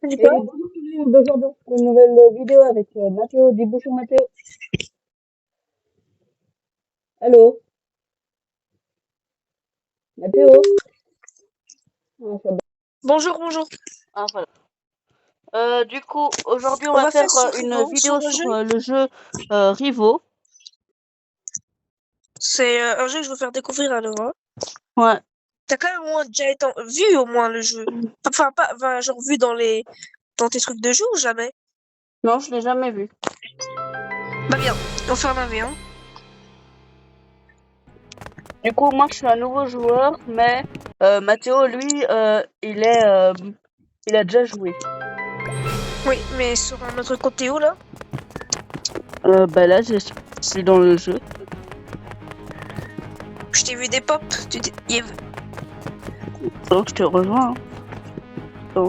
Je dis Et quoi? bonjour tout le monde, aujourd'hui pour une nouvelle vidéo avec Mathéo, dis bonjour Mathéo. Allô, Mathéo? Ah, ça va. Bonjour, bonjour. Ah, voilà. Du coup, aujourd'hui on On va va faire faire sur une Rivo, sur vidéo un sur jeu. le jeu Rivo. C'est un jeu que je veux faire découvrir à Nora. Ouais. T'as quand même au moins déjà vu au moins le jeu. Enfin, pas, enfin, genre vu dans tes trucs de jeu ou jamais? Non, je l'ai jamais vu. Bah bien, on fait un avion. Du coup, moi je suis un nouveau joueur, mais Mathéo, lui, il a déjà joué. Oui, mais sur un autre côté où là? Bah là, je suis dans le jeu. Je t'ai vu des pop. Donc je te rejoins. Hein.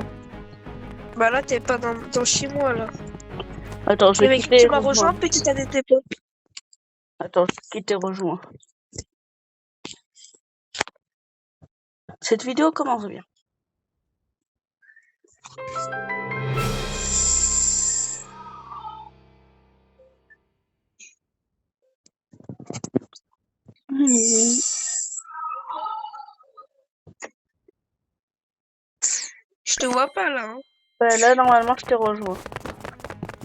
Bah là, t'es pas dans chez moi là. Attends, je Mais vais mec, quitter tu et m'as rejoint, rejoindre. petit t'as des pop. Attends, je quitte et rejoins. Cette vidéo commence bien. Je te vois pas là. Hein. Bah, là, normalement, je t'ai rejoint.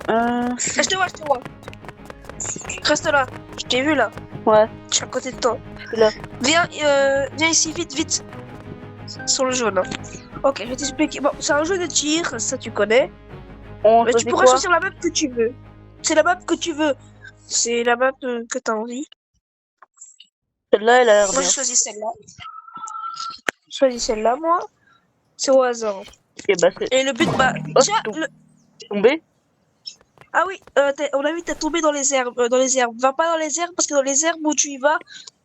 Ah, je te vois, je te vois. Reste là. Je t'ai vu là. Ouais, Je suis à côté de toi. je suis là. Viens ici, vite, vite. Sur le jaune. Hein. Ok, je vais t'expliquer. Bon, c'est un jeu de tir, ça tu connais. On Mais tu choisit pourras quoi? choisir la map que tu veux. C'est la map que tu veux. C'est la map que t'as envie. Celle-là, elle a l'air Moi, j'ai bien. choisi celle-là. J'ai choisi celle-là, moi. C'est au hasard. Ok, bah c'est... Et le but, bah, Oh, déjà, tombé? ah oui, on a vu t'es tombé dans les herbes. Dans les herbes. Va pas dans les herbes parce que dans les herbes où tu y vas,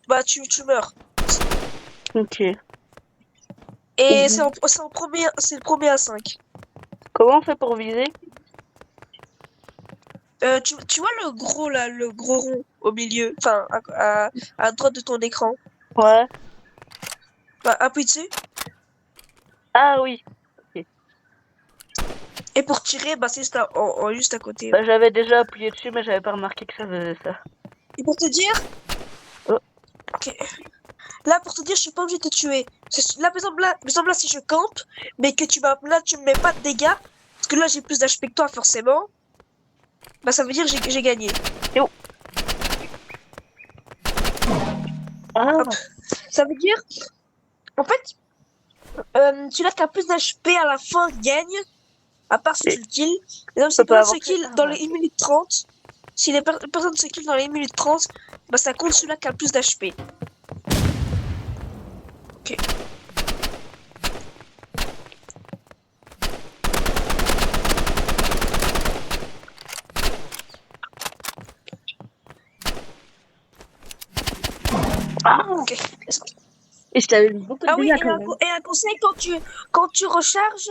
bah, tu meurs. Ok. Et c'est le premier à 5. Comment on fait pour viser? Tu vois le gros là, le gros rond au milieu, enfin à droite de ton écran. Ouais. Bah, appuie dessus. Ah oui. Ok. Et pour tirer, bah c'est juste juste à côté. Bah j'avais déjà appuyé dessus, mais j'avais pas remarqué que ça faisait ça. Et pour te dire, Oh. ok. Là pour te dire, je suis pas obligé de te tuer. Là par exemple là si je campe, mais que tu me mets pas de dégâts, parce que là j'ai plus d'HP que toi forcément. Bah ça veut dire que j'ai gagné. Et oh. Ah. Hop. Ça veut dire, en fait, celui-là qui a plus d'HP à la fin gagne. À part si tu le kills. Et donc, si Je peux pas personne se avancer. kill dans les 1 minute 30, si les personnes se kill dans les 1 minute 30, bah ça compte celui-là qui a le plus d'HP. Ok. Ah. Ok. Et je t'avais mis beaucoup de Ah oui, dégâts quand même. et un conseil, quand tu recharges,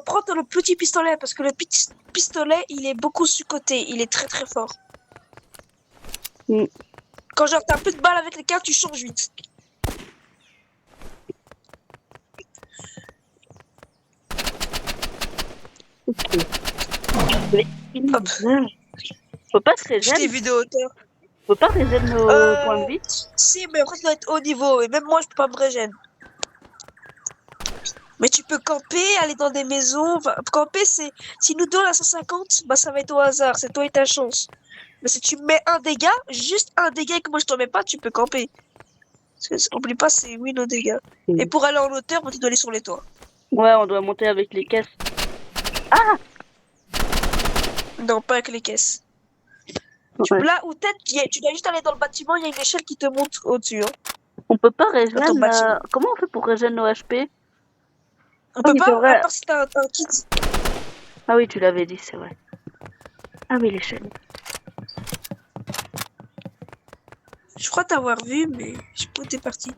prends le petit pistolet, parce que le petit pistolet, il est beaucoup sous-coté, il est très très fort. Mm. Quand genre t'as plus de balles avec les cartes, tu changes vite. Ok. Hop. Faut pas se Je t'ai régène. vu de hauteur. Faut pas régène nos points de vie. Si, mais après, ça doit être haut niveau, et même moi, je peux pas me régénérer. Mais tu peux camper, aller dans des maisons. Enfin, camper, c'est. Si nous deux on a 150, bah ça va être au hasard, c'est toi et ta chance. Mais si tu me mets un dégât, juste un dégât et que moi je t'en mets pas, tu peux camper. Oublie pas, c'est oui nos dégâts. Et pour aller en hauteur, bah, tu dois aller sur les toits. Ouais, on doit monter avec les caisses. Ah. Non, pas avec les caisses. Ouais. Là où tu dois juste aller dans le bâtiment, il y a une échelle qui te monte au-dessus. Hein. On peut pas Dans ton régène. bâtiment. Comment on fait pour régène nos HP? On peut Oui, c'est pas, vrai. à part si t'as un kit. Ah oui, tu l'avais dit, c'est vrai. Ah oui, l'échelle. Je crois t'avoir vu, mais je sais pas où t'es parti.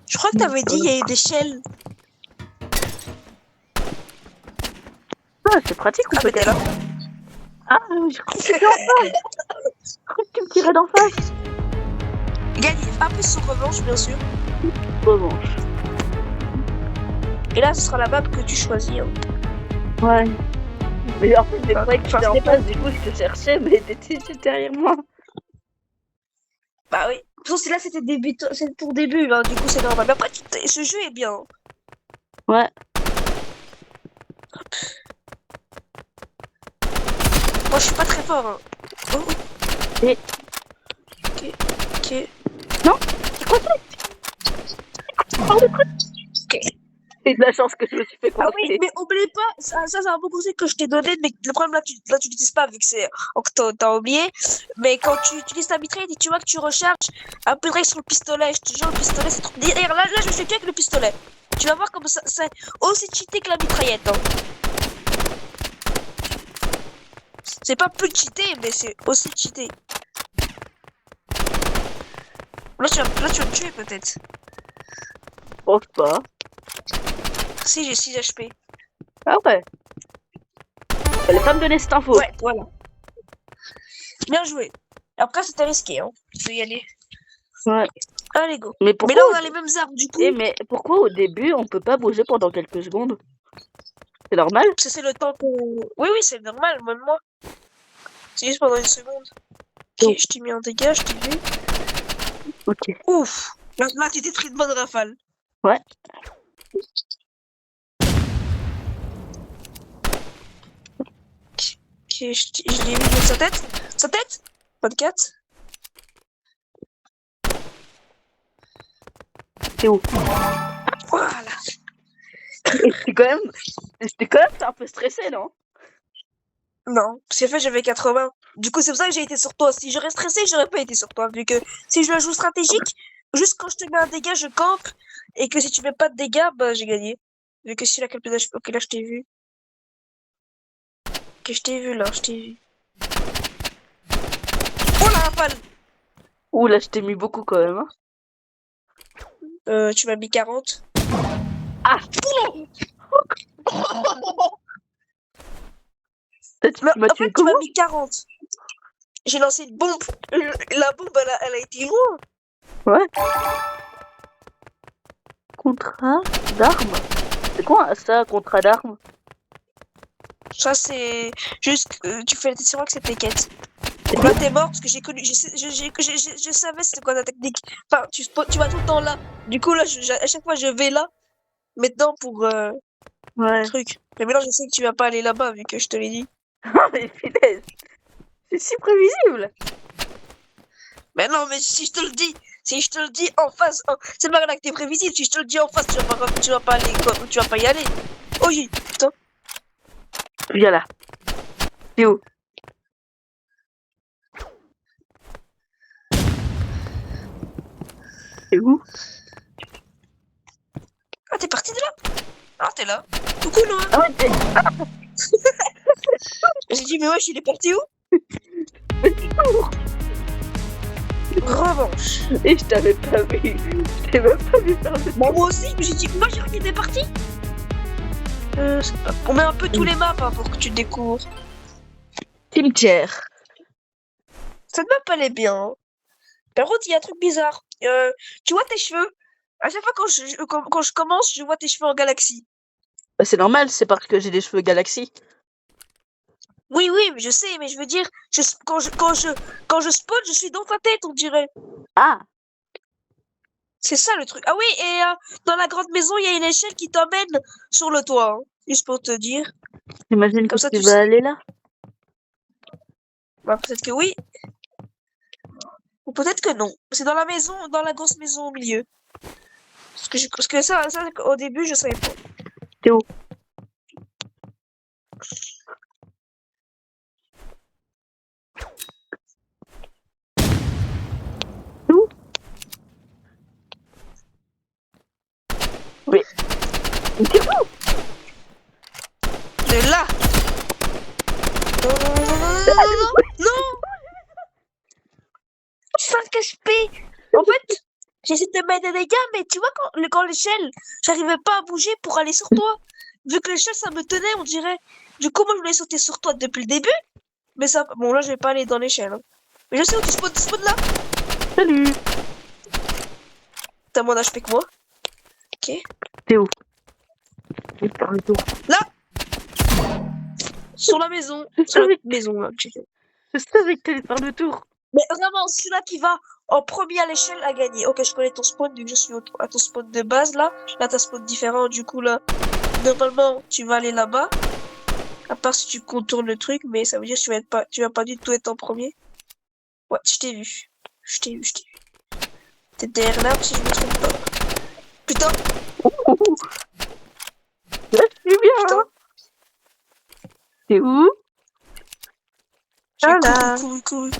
Je crois que t'avais dit il y a des shells. Ah, c'est pratique, on peut t'es là. Ah oui, je crois que tu en face. Je crois que tu me tirais d'en face. Gagne, appuie sur revanche, bien sûr. Revanche. Et là, ce sera la map que tu choisis. Hein. Ouais. Mais en fait, j'ai croyais que Enfin, j'étais en c'était pas- face, du coup, je te cherchais, mais t'étais juste derrière moi. Bah oui. Sauf que là, c'était c'est pour début, hein, du coup, c'est normal. Mais après, ce jeu est bien. Ouais. Moi, je suis pas très fort, hein. Oh, Et... ok. Non, c'est quoi ça? Ok. C'est de la chance que je me suis fait Ah oui, coincer. mais oublie pas, ça c'est un bon conseil que je t'ai donné, mais le problème là, tu l'utilises pas vu que c'est, que t'as oublié. Mais quand tu utilises ta mitraillette et tu vois que tu recharges un peu de sur le pistolet, je te jure, le pistolet c'est trop. D'ailleurs, là, je me suis tué avec le pistolet. Tu vas voir comme ça, c'est aussi cheaté que la mitraillette, hein. C'est pas plus cheaté, mais c'est aussi cheaté. Là, tu vas me tuer peut-être. Je pense pas. Si j'ai 6 HP. Ah ouais. Fallait pas me donner cette info. Ouais, voilà. Bien joué. Après, c'était risqué, hein. Tu peux y aller. Ouais. Allez, go. Mais Mais pourquoi là, on a les mêmes armes, du coup. mais pourquoi au début, on peut pas bouger pendant quelques secondes? C'est normal? Parce que c'est le temps qu'on... Oui, oui, c'est normal, même moi. C'est juste pendant une seconde. Ok, je t'ai mis un dégât, je t'ai vu. Ok. Ouf. Là, tu t'es pris de bonne rafale. Ouais. Ok, je l'ai mis sur sa tête. Sa tête 24. C'est où? Voilà. J'étais quand même un peu stressé, non? Non, parce qu'en fait, j'avais 80. Du coup, c'est pour ça que j'ai été sur toi. Si j'aurais stressé, j'aurais pas été sur toi. Vu que si je la joue stratégique, juste quand je te mets un dégât, je campe. Et que si tu mets pas de dégâts, bah, j'ai gagné. Vu que si la calculation... Ok, là, je t'ai vu. Ok, je t'ai vu, là, je t'ai vu. Oh, la rafale. Ouh, là, je t'ai mis beaucoup quand même, hein. Tu m'as mis 40. Ah! Tu Mais m'as en tué fait, tu m'as comment? mis 40. J'ai lancé une bombe. La bombe, elle a été loin. Ouais. Contrat d'armes? C'est quoi ça, contrat d'armes? Ça, c'est juste que tu fais c'est vrai que c'est tes quêtes. Là, t'es mort parce que j'ai connu. Je savais c'était quoi ta technique. Enfin, tu vas tout le temps là. Du coup, là, à chaque fois, je vais là. Maintenant, pour Ouais. truc. Mais maintenant, je sais que tu vas pas aller là-bas, vu que je te l'ai dit. Oh, mais finesse! C'est si prévisible! Mais non, mais si je te le dis. Si je te le dis en face, c'est pas là que t'es prévisible. Si je te le dis en face, tu vas pas aller, quoi, tu vas pas y aller. Oh, putain. Viens là. C'est où? C'est où? Ah, t'es parti de là? Ah, t'es là. Coucou, Noah. Ah ouais, J'ai dit, mais wesh, il est parti où? mais c'est court! Revanche. Et je t'avais pas vu. Je t'ai même pas vu faire de... Bon, moi aussi, mais j'ai dit, moi j'ai cru qu'il était parti. On met un peu tous les maps hein, pour que tu découvres. Cimetière. Cette map elle est bien. Hein. Par contre, il y a un truc bizarre. Tu vois tes cheveux? À chaque fois quand je commence, je vois tes cheveux en galaxie. Bah, c'est normal, c'est parce que j'ai des cheveux galaxie. Oui, oui, mais je sais, mais je veux dire, quand je spawn, je suis dans ta tête, on dirait. Ah! C'est ça le truc. Ah oui, et dans la grande maison, il y a une échelle qui t'emmène sur le toit. Hein, juste pour te dire. J'imagine Comme que ça, tu tu vas sais. aller là. Bah, peut-être que oui. Ou peut-être que non. C'est dans la maison, dans la grosse maison au milieu. Parce que ça, au début, je savais pas. T'es où? Où? Oui. T'es où? De là. Non, non, non, non, non, non, non, non. 5 HP. En fait, j'essaie de te mettre des dégâts, mais tu vois, quand l'échelle, j'arrivais pas à bouger pour aller sur toi. Vu que l'échelle, ça me tenait, on dirait. Du coup, moi, je voulais sauter sur toi depuis le début. Mais ça, bon, là, je vais pas aller dans l'échelle. Hein. Mais je sais où tu spawns là. Salut! T'as moins d'HP que moi. Ok. T'es où? Là. Sur la maison. Je Sur la savais, maison, là. je savais que t'allais faire le tour. Mais vraiment, celui-là qui va en premier à l'échelle a gagné. Ok, je connais ton spawn, vu que je suis à ton spawn de base, là. Là, t'as spawn différent, du coup, là. Normalement, tu vas aller là-bas. À part si tu contournes le truc, mais ça veut dire que tu vas pas du tout être en premier. Ouais, je t'ai vu. Je t'ai vu, je t'ai vu. T'es derrière l'arbre, si je me trompe pas. Putain, Là, je suis bien. putain. T'es où? J'ai Ah couru, là. couru, couru.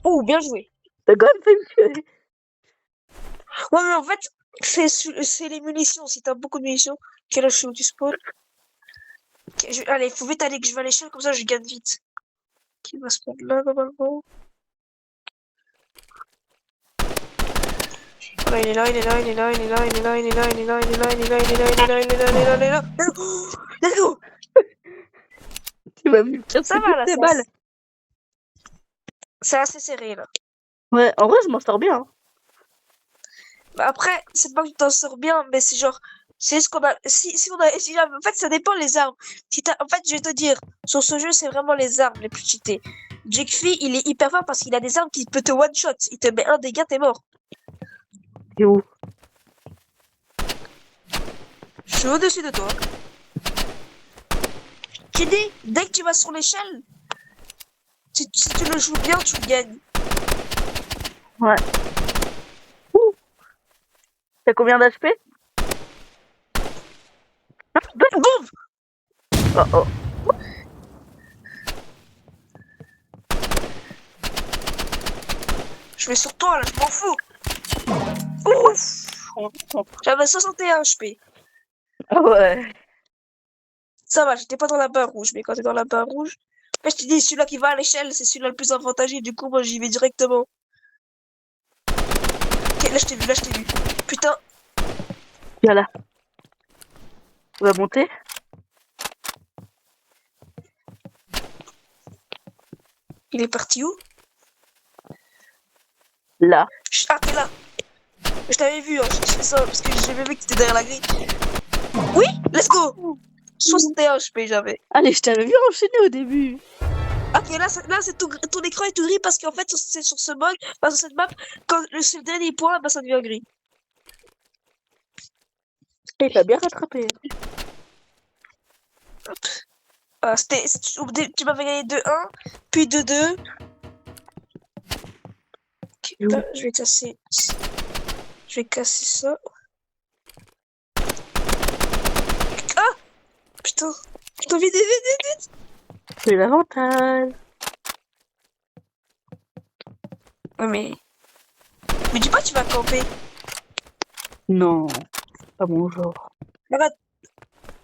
Oh, bien joué. T'as quand même fait me tuer. Ouais, mais en fait, c'est les munitions. Si t'as beaucoup de munitions, ok, là, je suis où tu spawn. Ok, allez, faut vite aller que je vais à l'échelle, comme ça, je gagne vite. Qui va spawn là, normalement? Voilà, il est là, il est là, il est là, il est là, il est là, il est là, il est là, il est là, il est là, il est là, il est là, il est là, il est là, il est là. Let's go! Tu vas me casser Ça va, toutes là, tes balles. c'est assez serré, là. Ouais, en vrai, je m'en sors bien. Hein. Bah, après, c'est pas que tu t'en sors bien, mais c'est genre, c'est ce qu'on a, si on a, en fait, ça dépend les armes. En fait, je vais te dire, sur ce jeu, c'est vraiment les armes les plus cheatées. Jigfy, il est hyper fort parce qu'il a des armes qui peut te one-shot. Il te met un dégât, t'es mort. T'es où? Je suis au-dessus de toi. J'ai dit, dès que tu vas sur l'échelle, si tu le joues bien, tu gagnes. Ouais. Ouh. T'as combien d'HP? Boum! Oh oh. Je vais sur toi, là, je m'en fous. Ouf! J'avais 61 HP. Ah ouais. Ça va, j'étais pas dans la barre rouge, mais quand t'es dans la barre rouge, après, je te dis, celui-là qui va à l'échelle, c'est celui-là le plus avantagé, du coup, moi, j'y vais directement. Ok, là, je t'ai vu, là, je t'ai vu. Putain, Viens là. Tu vas monter? il est parti où? Là. Ah, t'es là. Je t'avais vu, hein, je fais ça, parce que j'ai vu que t'étais derrière la grille. Oui, let's go! 61 HP, j'avais. Allez, je t'avais vu enchaîner au début. Ok, là, c'est ton écran est tout gris parce qu'en fait, c'est sur ce mode, enfin, sur cette map, quand c'est le dernier point, bah, ça devient gris. Et t'as bien rattrapé. Hop. Ah, tu m'avais gagné 2-1, puis 2-2. Ok, là, je vais casser. Je vais casser ça. Ah! Putain. Putain, vite, vite, vite, vite. C'est l'avantage. Ouais, mais dis pas que tu vas camper. Non, pas mon genre. Arrête.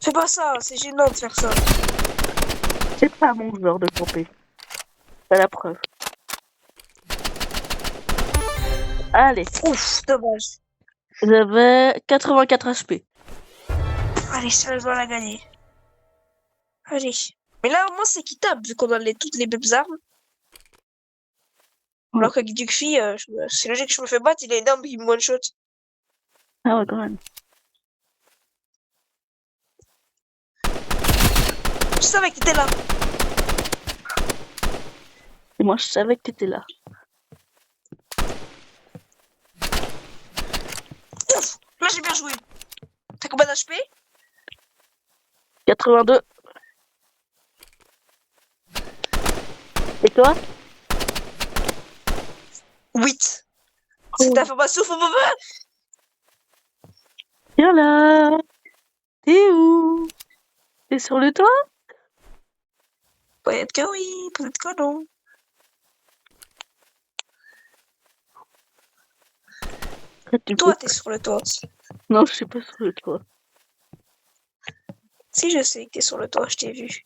Fais pas ça, c'est gênant de faire ça. C'est pas mon genre de camper. T'as la preuve. Allez, Ouf, dommage. j'avais 84 HP. Allez, ça, je dois la gagner. Allez. Mais là, au moins, c'est équitable, vu qu'on a toutes les mêmes armes. Alors qu'avec Duckfy, c'est logique que je me fais battre, il est énorme, il me one-shot. Ah ouais, quand même. Je savais que t'étais là. Et moi, je savais que t'étais là. Ouf, là, j'ai bien joué. T'as combien d'HP? 82. Et toi? 8. Cette information, faut pas. Viens là. T'es où? T'es sur le toit? Peut-être que oui, peut-être que non. Toi, t'es sur le toit. Non, je suis pas sur le toit. Si, je sais que t'es sur le toit, je t'ai vu.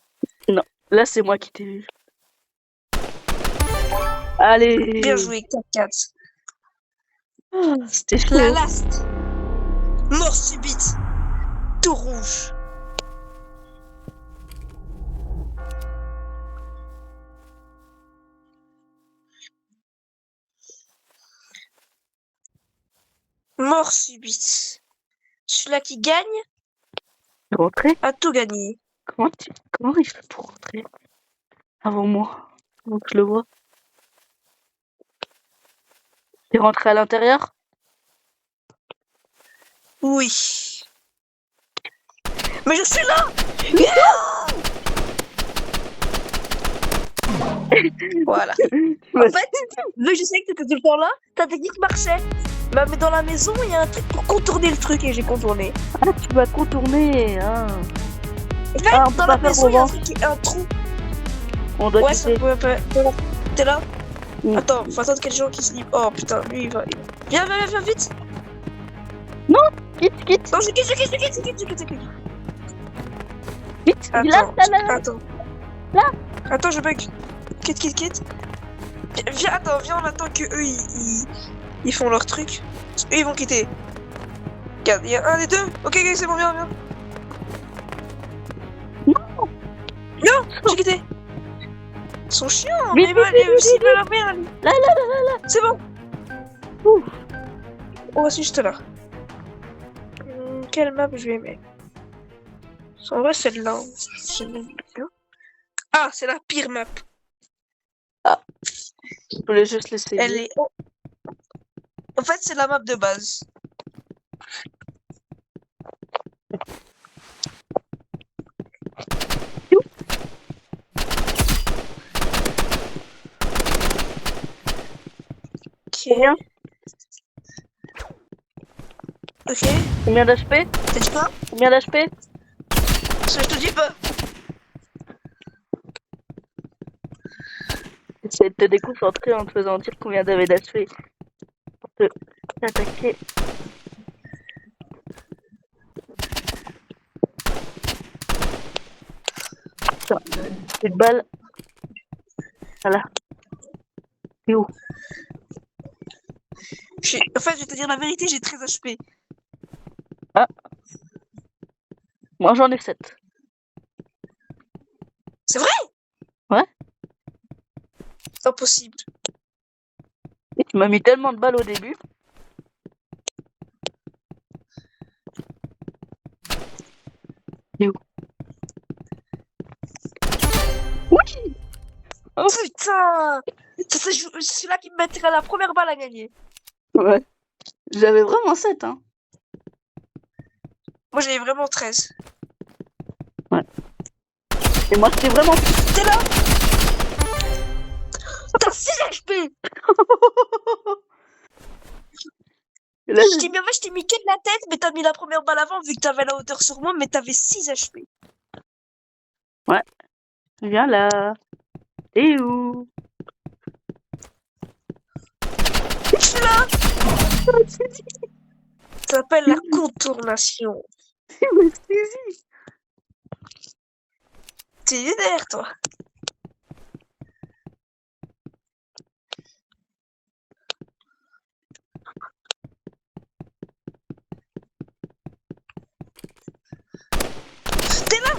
Non, là, c'est moi qui t'ai vu. Allez. Bien joué, 4-4. C'était chaud. La last. Mort subite. Tout rouge. Mort subite. Celui-là qui gagne, Rentrer? À tout gagner. Comment il fait pour rentrer avant moi? Avant que je le vois. T'es rentré à l'intérieur? Oui. Mais je suis là. Voilà. En fait, vu que je sais que t'étais tout le temps là, ta technique marchait. Mais dans la maison, il y a un truc pour contourner le truc et j'ai contourné. Ah, tu vas contourner, hein. En fait, Ah, on peut dans pas la faire maison, il y a un revanche. truc, un trou. On doit Ouais, ça quitter. peut. T'es là? Oui. Attends, faut attendre qu'il y ait des gens qui se livrent. Oh putain, lui il va. Viens vite! Quitte. Non, je quitte. Vite. Attends, Là. attends. Là. Attends, je bug. Quitte. Viens, on attend que eux ils font leur truc. Eux ils vont quitter. Regarde, il y a un des deux. Ok, c'est bon, viens. Non. Viens, j'ai quitté. Ils sont chiants, Vite, mais ils veulent rien. Là. C'est bon. Ouf. On va juste là. Quelle map je vais mettre? En vrai, celle-là. Ah, c'est la pire map. Je voulais juste l'essayer. Elle est. En fait, c'est la map de base. Combien? Ok. Combien d'HP? T'as dit quoi? Combien d'HP? Ça, je te dis pas. J'essaie de te déconcentrer en te faisant dire combien t'avais d'HP. Pour te t'attaquer. Putain, une balle. Voilà. T'es où? En fait, je vais te dire la vérité, j'ai 13 HP. Moi j'en ai 7. C'est vrai? Ouais. C'est impossible. Et tu m'as mis tellement de balles au début. T'es où? Oui! Oh. Putain! C'est celui-là qui me mettrait la première balle à gagner. Ouais. J'avais vraiment 7, hein. Moi, j'avais vraiment 13. Et moi j'étais vraiment... T'es là? T'as 6 HP! Et là, Je t'ai mis que de la tête, mais t'as mis la première balle avant vu que t'avais la hauteur sur moi, mais t'avais 6 HP. viens là. T'es où? Je suis là! Ça s'appelle la contournation. T'es derrière toi. T'es là?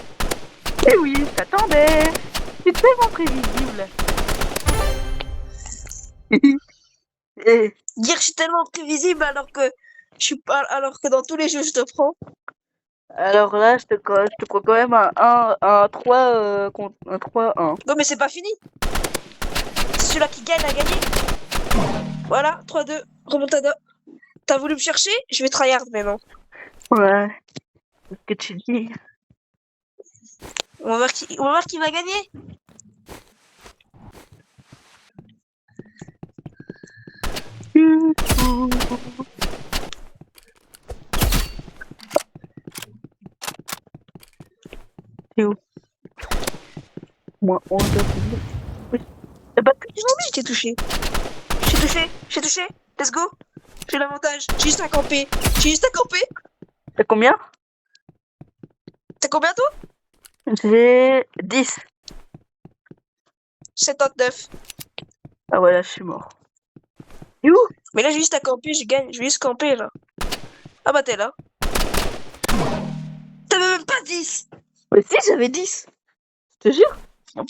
Eh oui, je t'attendais. C'est tellement prévisible. Eh, Dire je suis tellement prévisible alors que dans tous les jeux je te prends. alors là, je te crois quand même un 3 contre un 3-1. Non mais c'est pas fini. C'est celui-là qui gagne à gagner. Voilà, 3-2, remontada. T'as voulu me chercher? Je vais tryhard maintenant. Ouais. C'est ce que tu dis. On va voir qui va gagner. T'es où? Moins 11 de... Oui. Eh bah, Je t'ai touché. J'ai touché. Let's go. J'ai l'avantage. J'ai juste à camper. t'as combien? T'as combien toi? J'ai 10. 79. Ah ouais, là, je suis mort. T'es où? Mais là j'ai juste à camper, je gagne. Je vais juste camper là. Ah bah t'es là. T'avais même pas 10. Mais si, j'avais 10. Je te jure. Oh,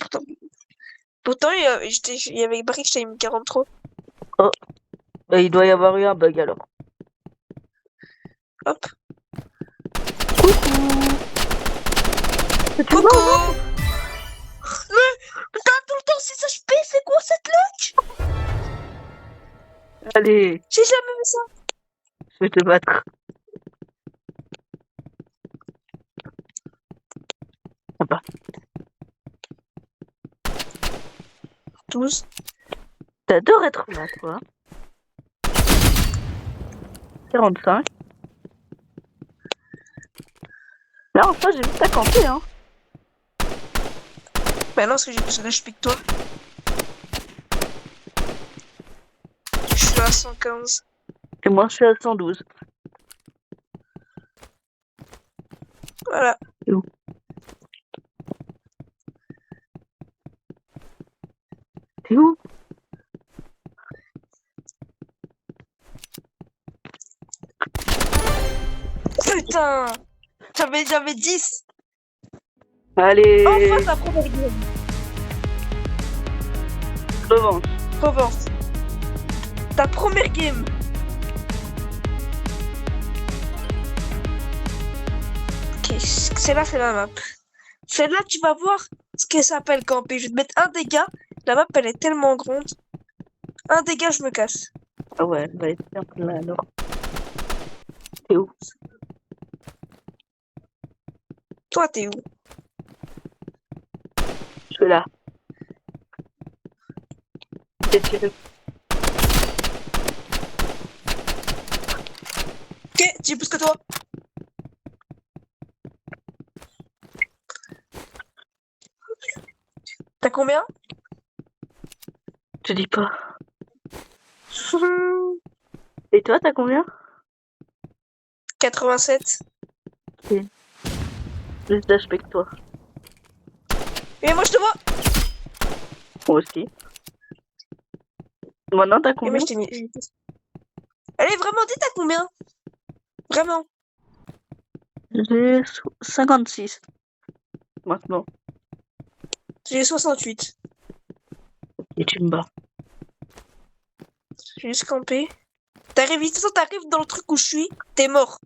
pourtant il y avait marqué que j'avais mis 43. Bah, il doit y avoir eu un bug alors. Hop. Coucou. Tu vois, Coco. Mais t'as tout le temps 6 HP, c'est quoi cette luck? allez, J'ai jamais vu ça. je vais te battre. Ah bah, 12. t'adores être là, toi. 45. Là, enfin, j'ai vu ta camper, hein. Bah non, parce que j'ai plus d'HP que toi. Je suis à 115. Et moi, je suis à 112. Voilà. C'est où? T'es où? Putain. J'avais 10. Allez, Enfin, ta première game. revanche. Revanche. Ta première game. Ok, celle-là, c'est la map. Celle-là, tu vas voir ce qu'elle s'appelle camper. Je vais te mettre un dégât. La map, elle est tellement grande. Un dégât, je me casse. Ah ouais, elle va être simple là, alors. T'es où? Toi, t'es où? Je suis là. J'ai tiré. Ok, j'ai plus que toi. T'as combien? Je dis pas. Et toi, t'as combien? 87. Plus d'HP que toi. Et moi, je te vois. Moi aussi. Maintenant, t'as Et moi, combien? je t'ai mis. Allez, vraiment, dis t'as combien? Vraiment. J'ai 56. Maintenant. J'ai 68. Et tu me bats. J'ai juste campé. T'arrives, de toute façon, t'arrives dans le truc où je suis, t'es mort.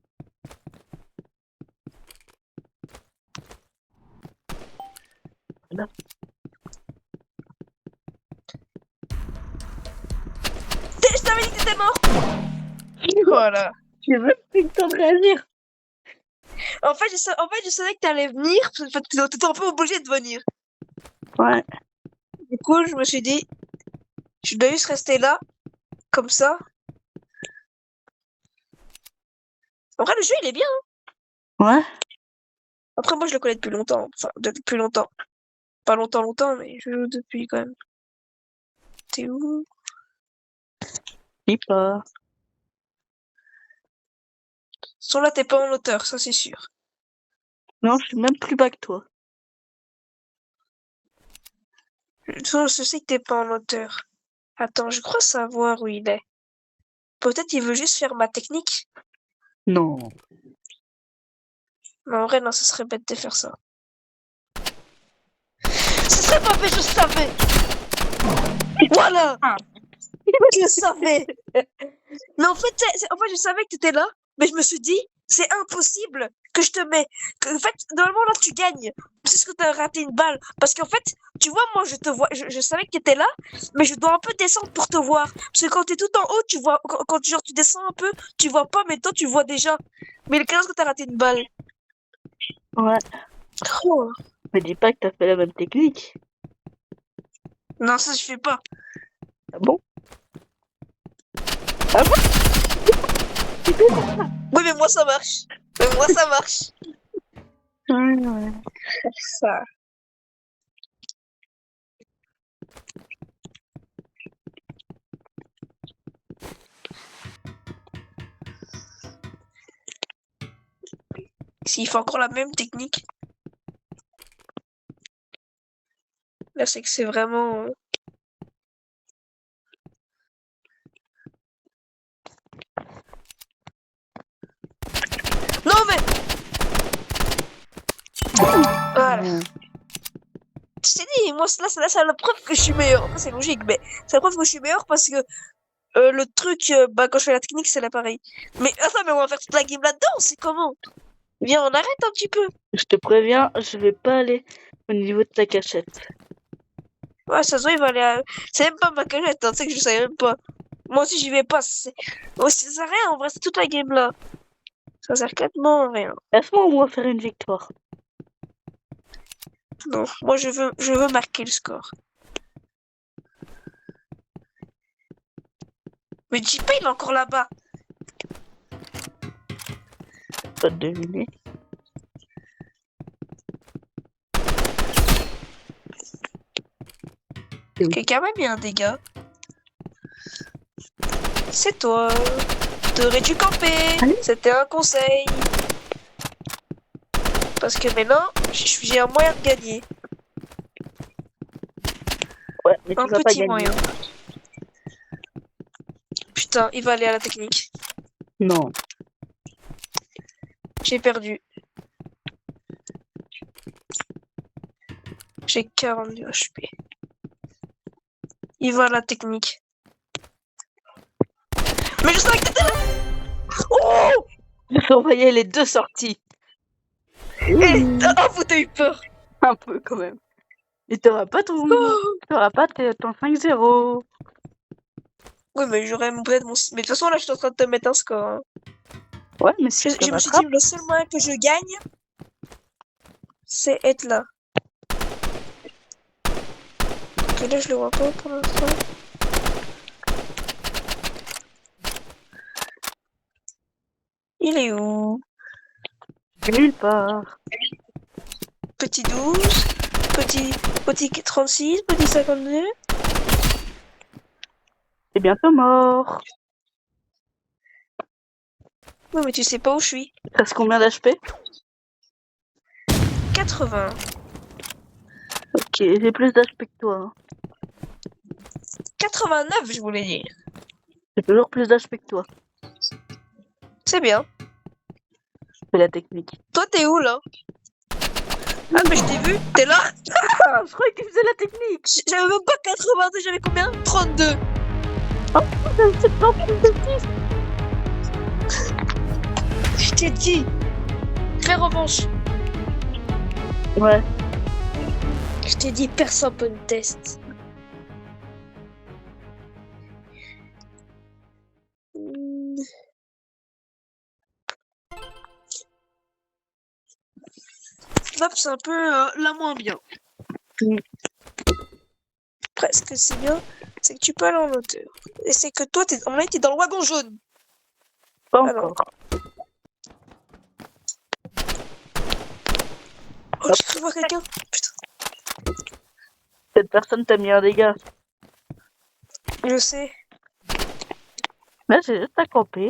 Là. Je t'avais dit que t'étais mort. Voilà. J'ai même plus le temps de réagir. En fait, je savais que t'allais venir, parce que t'étais un peu obligé de venir. Ouais. Du coup, je me suis dit, je dois juste rester là, comme ça. En vrai, le jeu, il est bien. Ouais. Après, moi, je le connais depuis longtemps. Enfin, depuis longtemps. Pas longtemps, longtemps, mais je joue depuis quand même. T'es où? Je dis pas. Sans là, t'es pas en hauteur, ça c'est sûr. Non, je suis même plus bas que toi. Je sais que t'es pas en hauteur. Attends, je crois savoir où il est. Peut-être il veut juste faire ma technique. Non. Mais en vrai, non, ce serait bête de faire ça. Ce serait pas fait, je savais! Voilà! Ah. Je le savais! Mais en fait, je savais que t'étais là, mais je me suis dit, c'est impossible que je te mets. En fait, normalement, là, tu gagnes. C'est ce que t'as raté une balle. Parce qu'en fait, tu vois, moi, je te vois, je savais que t'étais là, mais je dois un peu descendre pour te voir. Parce que quand t'es tout en haut, tu vois, quand genre, tu descends un peu, tu vois pas, mais toi, tu vois déjà. Mais le cas que t'as raté une balle. Ouais. Oh. Me dis pas que t'as fait la même technique. Non, ça, je fais pas. Ah bon? Ah bon? Oui, mais moi, ça marche. Mais moi, ça marche. Ouais. Ça. S'il fait encore la même technique. Là, c'est que c'est vraiment. Non, mais. Voilà. Je t'ai dit, moi, là, c'est la preuve que je suis meilleur. Après, c'est logique, mais c'est la preuve que je suis meilleur parce que le truc, bah, quand je fais la technique, c'est là pareil. Mais attends, mais on va faire toute la game là-dedans, c'est comment? Viens, on arrête un petit peu. Je te préviens, je vais pas aller au niveau de ta cachette. Ouais, ça se voit, il va aller à... C'est même pas ma cachette, hein, tu sais que je savais même pas. Moi aussi, j'y vais pas. Oh, ça sert à rien, en vrai, c'est toute la game là. Ça sert complètement à rien. Laisse-moi au moins faire une victoire. Non, moi, je veux marquer le score. Mais JP, il est encore là-bas. Pas de deviner. Quelqu'un m'a mis un dégât. C'est toi. T'aurais dû camper. C'était un conseil. Parce que maintenant, j'ai un moyen de gagner. Ouais, mais tu Un vas pas petit gagner. moyen. Putain, il va aller à la technique. Non. J'ai perdu. J'ai 42 HP. Il va à la technique. Mais je savais que t'étais là. Oh! Je surveillais les deux sorties. Ah, vous t'as eu peur. Un peu quand même. Et t'auras pas ton 5-0. Oui, mais j'aurais peut-être mon... Mais de toute façon, là, je suis en train de te mettre un score. Hein. Ouais, mais si Je me suis dit, le seul moyen que je gagne, c'est être là. Ok, là, je le vois pas pour l'instant. Il est où? nulle part. Petit 12, petit 36, petit 52. C'est bientôt mort. Oui, mais tu sais pas où je suis. Il te reste combien d'HP? 80. Ok, j'ai plus d'HP que toi. Hein. 89, je voulais dire. J'ai toujours plus d'HP que toi. C'est bien. C'est la technique. Toi, t'es où, là? Ah, mais je t'ai vu. T'es là? Ah, je croyais que tu faisais la technique. J'avais même pas 82, j'avais combien? 32. Oh, j'avais 76. Je t'ai dit. Fais revanche. Ouais. Je t'ai dit, personne peut me test. Map, c'est un peu la moins bien. Presque c'est bien, c'est que tu peux aller en hauteur. Et c'est que toi, t'es dans le wagon jaune. Pas Alors. encore. Oh, j'ai cru voir quelqu'un. Putain. Cette personne t'a mis un dégât. Je sais. Là, j'ai juste à camper.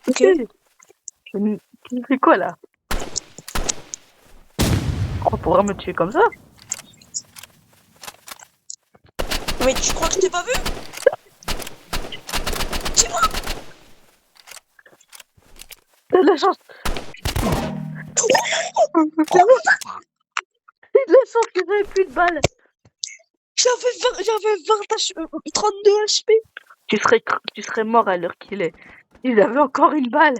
Ok. Tu fais quoi là? On pourra me tuer comme ça? Mais tu crois que je t'ai pas vu? Dis-moi. T'as de la chance. T'as de la chance que j'avais plus de balles. J'avais 20 HP, 32 HP. Tu serais mort à l'heure qu'il est. Il avait encore une balle.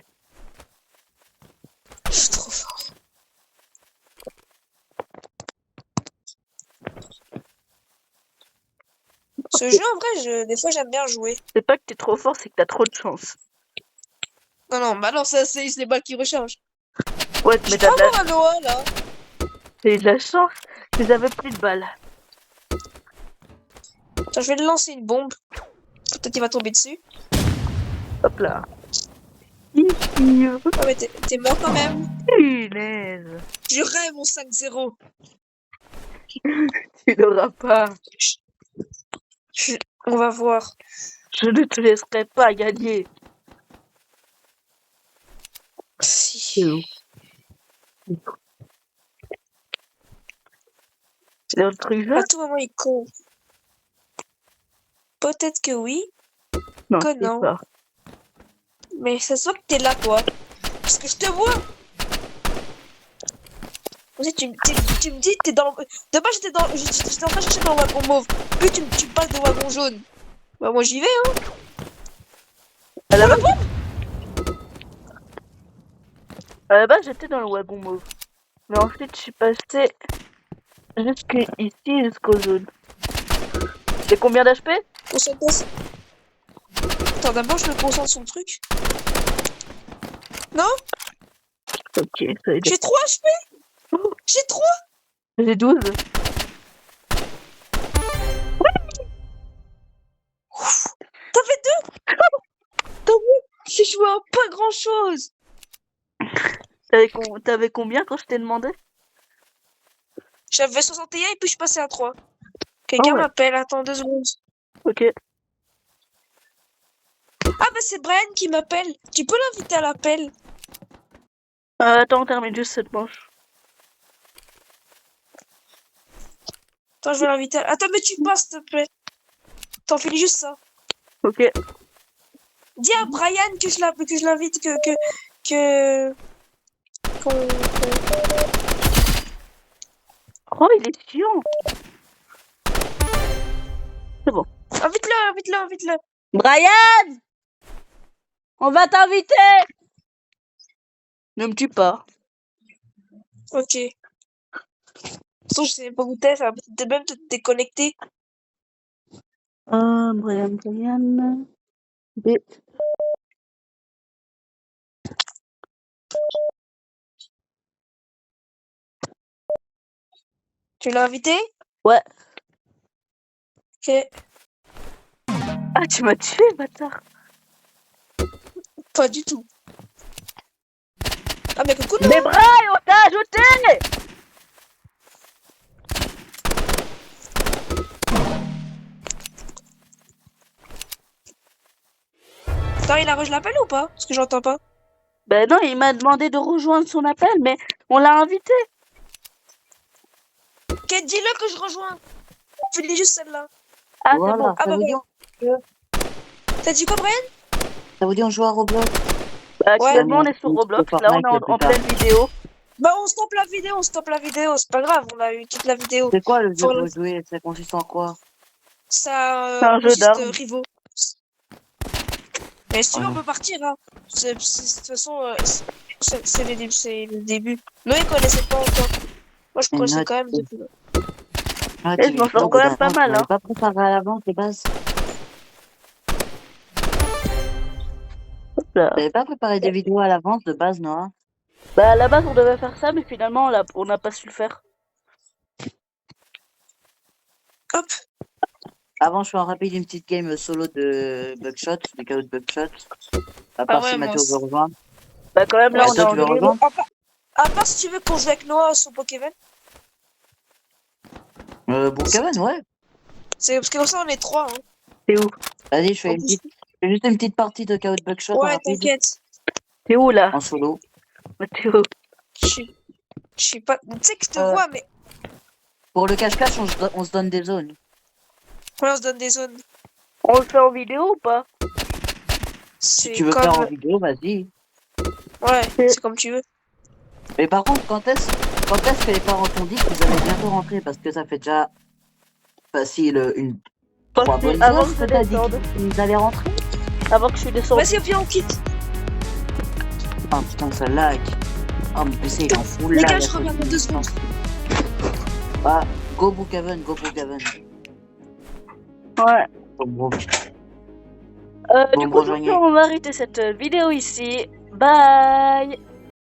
Je suis trop fort. Ce jeu, en vrai, des fois, j'aime bien jouer. C'est pas que t'es trop fort, c'est que t'as trop de chance. Non, bah non, ça, c'est les balles qui rechargent. Ouais, mais t'as Pas voir un Noah, là. eu de la chance que j'avais plus de balles. Attends, je vais te lancer une bombe. Peut-être qu'il va tomber dessus. Hop là. Ah, mais t'es mort quand même. Punaise. Je rêve mon 5-0. Tu l'auras pas. On va voir. Je ne te laisserai pas gagner. Si. C'est un truc là? À tout moment, il est con. Peut-être que oui. Non, Que c'est non. pas. Mais ça se voit que t'es là, toi. Parce que je te vois. Aussi, tu me dis que t'es dans le... De base, j'étais en train de chercher dans le wagon mauve. Puis tu me passes de wagon jaune. Bah moi j'y vais, hein. À la base, À la base, j'étais dans le wagon mauve. Mais ensuite, je suis passé jusqu'ici, jusqu'aux zones. C'est combien d'HP? Concentre. Attends, d'abord, je me concentre sur le truc. Non, Ok, ça aide. j'ai 3 HP. J'ai 3. J'ai 12. T'as fait 2. T'as vu? J'ai joué à pas grand chose. T'avais combien quand je t'ai demandé? J'avais 61 et puis je suis passé à 3. Quelqu'un Ah ouais. m'appelle, attends 2 secondes. Ok. Ah bah c'est Brian qui m'appelle. Tu peux l'inviter à l'appel? Attends, on termine juste cette manche. Attends, je vais l'inviter. Attends, mais tu passes, s'il te plaît. T'en finis juste ça. Ok. Dis à Brian que je l'invite, qu'on- Oh, il est chiant. C'est bon. Invite-le. Brian! On va t'inviter! Ne me tue pas. Ok. De toute façon, je sais pas où t'es, ça va peut-être même te déconnecter. Brian. B. Tu l'as invité? Ouais. Ok. Ah, tu m'as tué, bâtard. Pas du tout. Ah mais coucou, non? Mais Brian, on t'a ajouté! Attends, il a rejoint l'appel ou pas? Parce que j'entends pas. Ben non, il m'a demandé de rejoindre son appel, mais on l'a invité. Ok, dis-le que je rejoins. Finis juste celle-là. Ah, Voilà, c'est bon. Ah ça bah vous dit, T'as dit quoi, Brian? ça vous dit on joue à Roblox? Bah, actuellement, Ouais, on est sur mais Roblox. c'est Là, on est Fortnite, en plus tard. pleine vidéo. Bah on stoppe la vidéo, c'est pas grave, on a eu toute la vidéo. C'est quoi le jeu Faut que le- vous jouez? Ça consiste en quoi? Ça C'est un jeu consiste d'armes. rivaux. Mais si tu veux, on Ouais. peut partir, hein. De toute façon, c'est le début. Nous, ils connaissaient pas encore. Moi, je Mais connaissais note, quand même depuis. note, Et je m'en sors quand même pas mal, hein. pas préparé à l'avance les bases. Hop là. Vous n'avez pas préparé des vidéos à l'avance de base, non? Bah, à la base, on devait faire ça, mais finalement, on n'a pas su le faire. Hop. Avant, je fais en rapide une petite game solo de Buckshot, de KO de Buckshot. À Ah part ouais, si moi Mathéo veut aussi. rejoindre. Bah, quand même, là, Ouais, on est Mathéo, en tu veux game. rejoindre? À part si tu veux qu'on joue avec Noah sur Pokémon. Brookhaven, ouais. C'est parce que comme ça, on est 3. Hein. T'es où? Vas-y, je fais En une plus. petite, je fais juste une petite partie de KO de Buckshot en Ouais, rapide, t'inquiète. T'es où, là? en solo. T'es où? Je sais pas. Tu sais que je te Euh. vois, mais. Pour le cache-cache, on se donne des zones. Ouais, on se donne des zones. On le fait en vidéo ou pas? Si C'est tu veux comme. faire en vidéo, vas-y. Ouais, c'est comme tu veux. Mais par contre, quand est-ce que les parents t'ont dit qu'ils allaient bientôt rentrer? Parce que ça fait déjà facile une Parce 3 que bonnes avant heures que je que t'as dit descende. qu'ils allaient rentrer. Avant que je suis descendu. Vas-y, viens, on quitte. Ah putain, ça lag. Ah, mon PC il est en full Les lag. gars, à je cause reviens dans de- 2 secondes. Ah, go Brookhaven, go Brookhaven. Ouais. Bon, bon. Du me coup, rejoignez. on va arrêter cette vidéo ici. Bye!